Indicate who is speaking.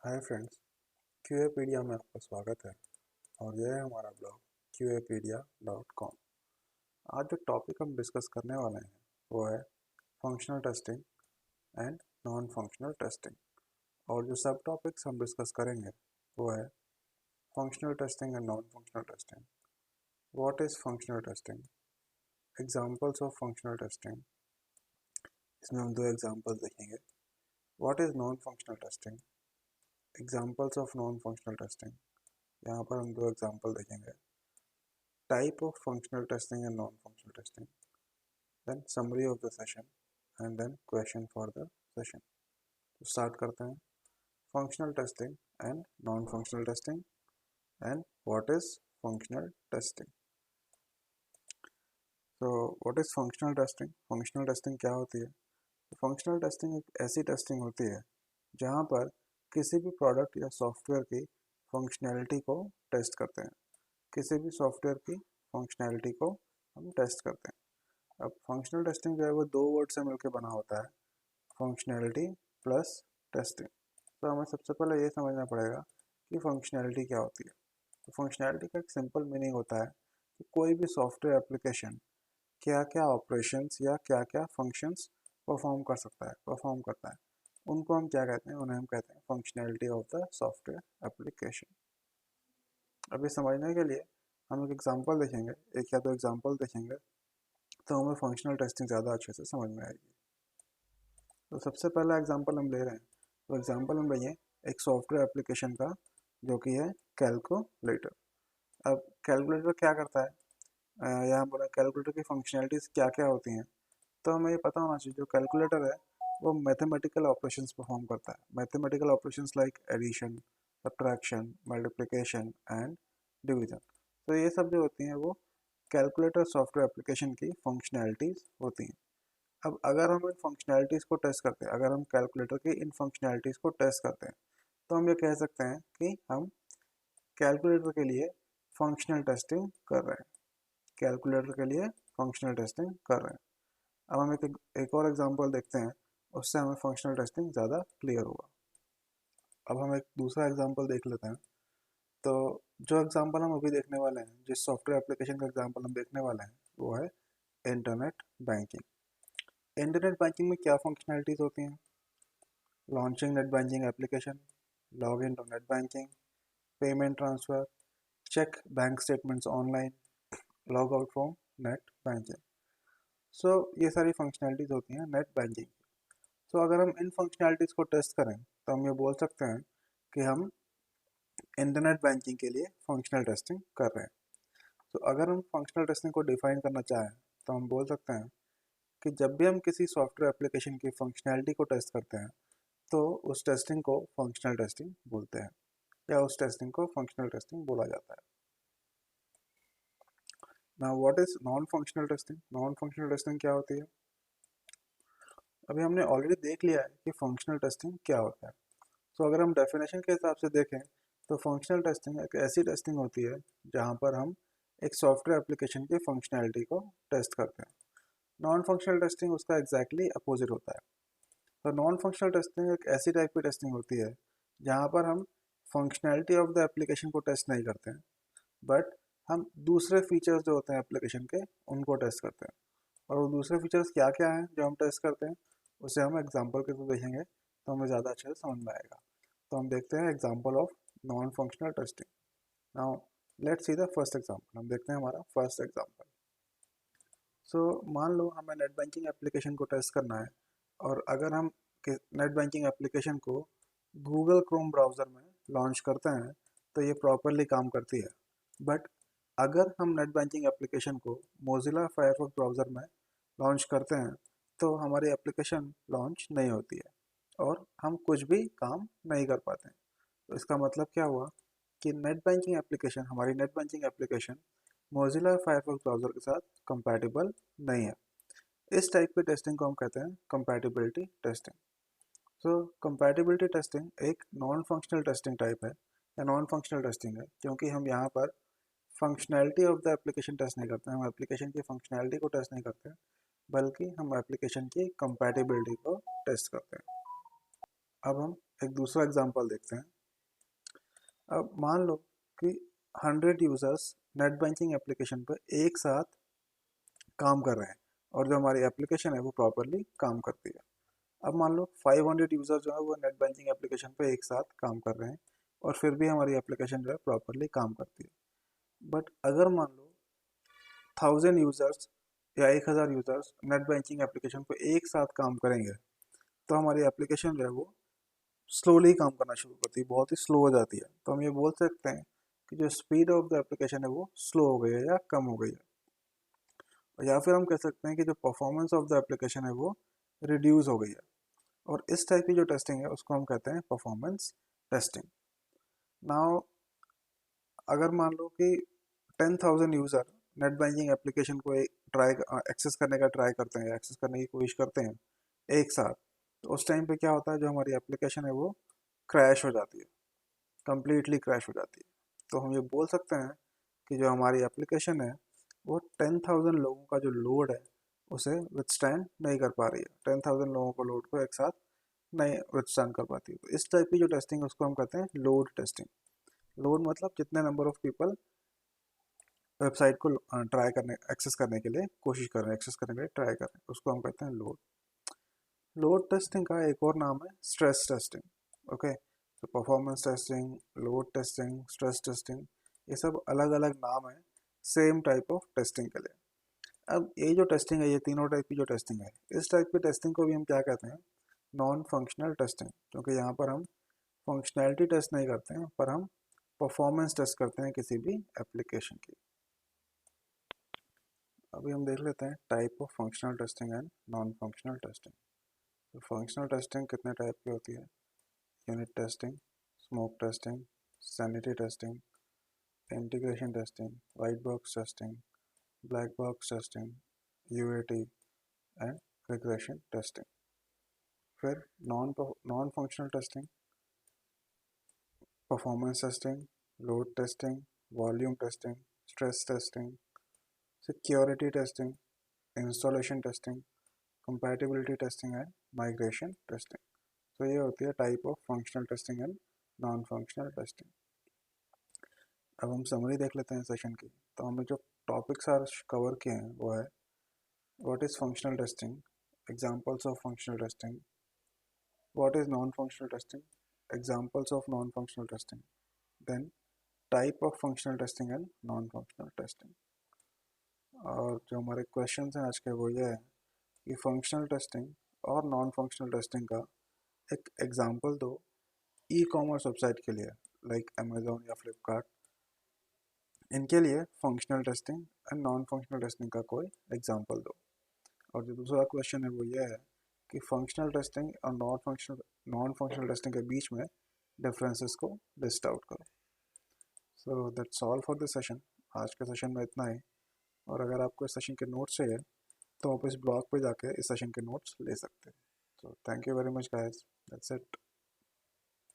Speaker 1: Hi friends, क्यूएपीडिया में आपका स्वागत है और यह है हमारा ब्लॉग QApedia.com। आज जो टॉपिक हम डिस्कस करने वाले हैं वो है functional testing and non functional testing, और जो सब टॉपिक्स हम डिस्कस करेंगे वो है functional testing and non functional testing, what is functional testing, examples of functional testing. इसमें हम दो एग्जांपल्स देखेंगे। What is non functional testing, examples of non functional testing. यहाँ पर हम दो एग्जांपल देखेंगे, type of functional testing and non-functional testing, then summary of the session and then question for the session. तो start करते हैं, functional testing and non-functional testing and what is functional testing. So what is functional testing? Functional testing क्या होती है? functional testing एक ऐसी testing होती है जहाँ पर किसी भी प्रोडक्ट या सॉफ्टवेयर की फंक्शनैलिटी को टेस्ट करते हैं। किसी भी सॉफ्टवेयर की फंक्शनैलिटी को हम टेस्ट करते हैं। अब फंक्शनल टेस्टिंग जो है वो दो वर्ड से मिलकर बना होता है, फंक्शनैलिटी प्लस टेस्टिंग। तो हमें सबसे पहले ये समझना पड़ेगा कि फंक्शनैलिटी क्या होती है। तो फंक्शनैलिटी का एक सिंपल मीनिंग होता है कि कोई भी सॉफ्टवेयर एप्लीकेशन क्या क्या ऑपरेशंस या क्या क्या फंक्शंस परफॉर्म करता है, उनको हम क्या कहते हैं, उन्हें हम कहते हैं functionality of the software application. अभी समझने के लिए हम एक एग्जांपल देखेंगे, एक या दो एग्जांपल देखेंगे तो हमें फंक्शनल टेस्टिंग ज़्यादा अच्छे से समझ में आएगी। तो सबसे पहला एग्जांपल हम ले रहे हैं, तो एग्जांपल हम लिए एक सॉफ्टवेयर एप्लीकेशन का जो कि है कैलकुलेटर। अब कैलकुलेटर क्या करता है, यहाँ बोला कैलकुलेटर की फंक्शनैलिटीज़ क्या क्या होती हैं। तो हमें ये पता होना चाहिए जो कैलकुलेटर है वो मैथमेटिकल ऑपरेशंस परफॉर्म करता है। Mathematical operations like addition, subtraction, multiplication and division. तो ये सब जो होती हैं वो कैलकुलेटर सॉफ्टवेयर एप्लीकेशन की फंक्शनैलिटीज़ होती हैं। अब अगर हम इन फंक्शनैलिटीज़ को टेस्ट करते हैं, अगर हम कैलकुलेटर की इन फंक्शनैलिटीज़ को टेस्ट करते हैं तो हम ये कह सकते हैं कि हम कैलकुलेटर के लिए फंक्शनल टेस्टिंग कर रहे हैं। कैलकुलेटर के लिए फंक्शनल टेस्टिंग कर रहे हैं। अब हम एक और एग्जांपल देखते हैं, उससे हमें फंक्शनल टेस्टिंग ज़्यादा क्लियर होगा। अब हम एक दूसरा एग्जांपल देख लेते हैं। तो जो एग्जांपल हम अभी देखने वाले हैं, जिस सॉफ्टवेयर एप्लीकेशन का एग्जांपल हम देखने वाले हैं वो है इंटरनेट बैंकिंग। इंटरनेट बैंकिंग में क्या फंक्शनैलिटीज़ होती हैं? Launching net banking application, log in to net banking, payment transfer, check bank statements online, log out from net banking. So ये सारी फंक्शनैलिटीज़ होती हैं नेट बैंकिंग। तो अगर हम इन फंक्शनैलिटीज़ को टेस्ट करें तो हम ये बोल सकते हैं कि हम इंटरनेट बैंकिंग के लिए फंक्शनल टेस्टिंग कर रहे हैं। तो अगर हम फंक्शनल टेस्टिंग को डिफाइन करना चाहें तो हम बोल सकते हैं कि जब भी हम किसी सॉफ्टवेयर एप्लीकेशन की फंक्शनैलिटी को टेस्ट करते हैं तो उस टेस्टिंग को फंक्शनल टेस्टिंग बोलते हैं, या उस टेस्टिंग को फंक्शनल टेस्टिंग बोला जाता है। Now what is non functional testing? Non functional testing क्या होती है? अभी हमने ऑलरेडी देख लिया है कि फंक्शनल टेस्टिंग क्या होता है। तो अगर हम डेफिनेशन के हिसाब से देखें तो फंक्शनल टेस्टिंग एक ऐसी टेस्टिंग होती है जहाँ पर हम एक सॉफ्टवेयर एप्लीकेशन की फंक्शनैलिटी को टेस्ट करते हैं। नॉन फंक्शनल टेस्टिंग उसका एग्जैक्टली अपोजिट होता है। तो नॉन फंक्शनल टेस्टिंग एक ऐसी टाइप की टेस्टिंग होती है जहाँ पर हम फंक्शनैलिटी ऑफ द एप्लीकेशन को टेस्ट नहीं करते हैं, बट हम दूसरे फीचर्स जो होते हैं एप्लीकेशन के उनको टेस्ट करते हैं। और वो दूसरे फीचर्स क्या क्या हैं जो हम टेस्ट करते हैं उसे हम एग्जाम्पल के थ्रू देखेंगे तो हमें ज़्यादा अच्छे से समझ में आएगा। तो हम देखते हैं example of non functional testing. Now let's see the first example. हम देखते हैं हमारा फर्स्ट एग्जाम्पल। सो मान लो हमें नेट बैंकिंग एप्लीकेशन को टेस्ट करना है, और अगर हम नेट बैंकिंग एप्लीकेशन को गूगल क्रोम ब्राउज़र में लॉन्च करते हैं तो ये प्रॉपरली काम करती है। बट अगर हम नेट बैंकिंग एप्लीकेशन को मोजिला फायरफॉक्स ब्राउज़र में लॉन्च करते हैं तो हमारी एप्लीकेशन लॉन्च नहीं होती है और हम कुछ भी काम नहीं कर पाते हैं। तो इसका मतलब क्या हुआ कि नेट बैंकिंग एप्लीकेशन, हमारी net banking application Mozilla Firefox browser के साथ कंपैटिबल नहीं है। इस टाइप की टेस्टिंग को हम कहते हैं कंपैटिबिलिटी टेस्टिंग। सो कंपैटिबिलिटी टेस्टिंग एक नॉन फंक्शनल टेस्टिंग टाइप है या नॉन फंक्शनल टेस्टिंग है, क्योंकि हम यहाँ पर functionality of the application test नहीं करते हैं, हम एप्लीकेशन की फंक्शनैलिटी को टेस्ट नहीं करते हैं, बल्कि हम एप्लीकेशन की कंपैटिबिलिटी को टेस्ट करते हैं। अब हम एक दूसरा एग्जांपल देखते हैं। अब मान लो कि 100 यूज़र्स नेट बैंकिंग एप्लीकेशन पर एक साथ काम कर रहे हैं और जो हमारी एप्लीकेशन है वो प्रॉपरली काम करती है। अब मान लो 500 यूज़र जो है वो नेट बैंकिंग एप्लीकेशन पे एक साथ काम कर रहे हैं और फिर भी हमारी एप्लीकेशन जो है प्रॉपरली काम करती है। बट अगर मान लो 1000 यूज़र्स या 1000 यूज़र्स नेट बैंकिंग एप्लीकेशन पे एक साथ काम करेंगे तो हमारी एप्लीकेशन जो है वो स्लोली काम करना शुरू करती है, बहुत ही स्लो हो जाती है। तो हम ये बोल सकते हैं कि जो स्पीड ऑफ द एप्लीकेशन है वो स्लो हो गई है या कम हो गई है। या फिर हम कह सकते हैं कि जो परफॉर्मेंस ऑफ द एप्लीकेशन है वो रिड्यूस हो गई है। और इस टाइप की जो टेस्टिंग है उसको हम कहते हैं परफॉर्मेंस टेस्टिंग। नाउ अगर मान लो कि 10,000 यूज़र नेट बैंकिंग एप्लीकेशन को ट्राई एक्सेस करने का ट्राई करते हैं, एक्सेस करने की कोशिश करते हैं एक साथ, तो उस टाइम पे क्या होता है, जो हमारी एप्लीकेशन है वो क्रैश हो जाती है, कम्प्लीटली क्रैश हो जाती है। तो हम ये बोल सकते हैं कि जो हमारी एप्लीकेशन है वो 10,000 लोगों का जो लोड है उसे विथस्टैंड नहीं कर पा रही है, 10,000 लोगों को लोड को एक साथ नहीं विथस्टैंड कर पाती है। तो इस टाइप की जो टेस्टिंग है उसको हम कहते हैं लोड टेस्टिंग। लोड मतलब जितने नंबर ऑफ पीपल वेबसाइट को ट्राई करने एक्सेस करने के लिए कोशिश कर रहे हैं, एक्सेस करने के लिए ट्राई कर रहे हैं, उसको हम कहते हैं लोड। लोड टेस्टिंग का एक और नाम है स्ट्रेस टेस्टिंग। ओके, तो performance testing, load testing, stress testing, ये सब अलग अलग नाम है सेम टाइप ऑफ टेस्टिंग के लिए। अब ये जो टेस्टिंग है, ये तीनों टाइप की जो टेस्टिंग है, इस टाइप की टेस्टिंग को भी हम क्या कहते हैं, नॉन फंक्शनल टेस्टिंग। क्योंकि यहाँ पर हम फंक्शनैलिटी टेस्ट नहीं करते हैं पर हम परफॉर्मेंस टेस्ट करते हैं किसी भी एप्लीकेशन की। अभी हम देख लेते हैं type of functional testing and non functional testing. तो फंक्शनल टेस्टिंग कितने टाइप की होती है? Unit testing, smoke testing, sanity testing, integration testing, white box testing, black box testing, UAT and regression testing. फिर non functional testing, performance testing, load testing, volume testing, stress testing, security testing, installation testing, compatibility testing and migration testing. तो ये होती है type of functional testing and non functional testing. अब हम summary देख लेते हैं सेशन की। तो हमने जो टॉपिक्स आज कवर किए हैं वो है what is functional testing, examples of functional testing, what is non functional testing, examples of non functional testing, then type of functional testing and non functional testing. और जो हमारे क्वेश्चन हैं आज के वो ये है कि फंक्शनल टेस्टिंग और नॉन फंक्शनल टेस्टिंग का एक एग्जांपल दो ई कॉमर्स वेबसाइट के लिए, लाइक अमेजोन या फ्लिपकार्ट। इनके लिए functional testing and non functional testing का कोई एग्जांपल दो। और जो दूसरा क्वेश्चन है वो ये है कि फंक्शनल टेस्टिंग और नॉन फंक्शनल टेस्टिंग के बीच में डिफरेंसेस को लिस्ट आउट करो। So that's all for this session. आज के सेशन में इतना ही। और अगर आपको इस सेशन के नोट्स चाहिए तो आप इस ब्लॉग पे जाके इस सेशन के नोट्स ले सकते हैं। So thank you very much guys, that's it.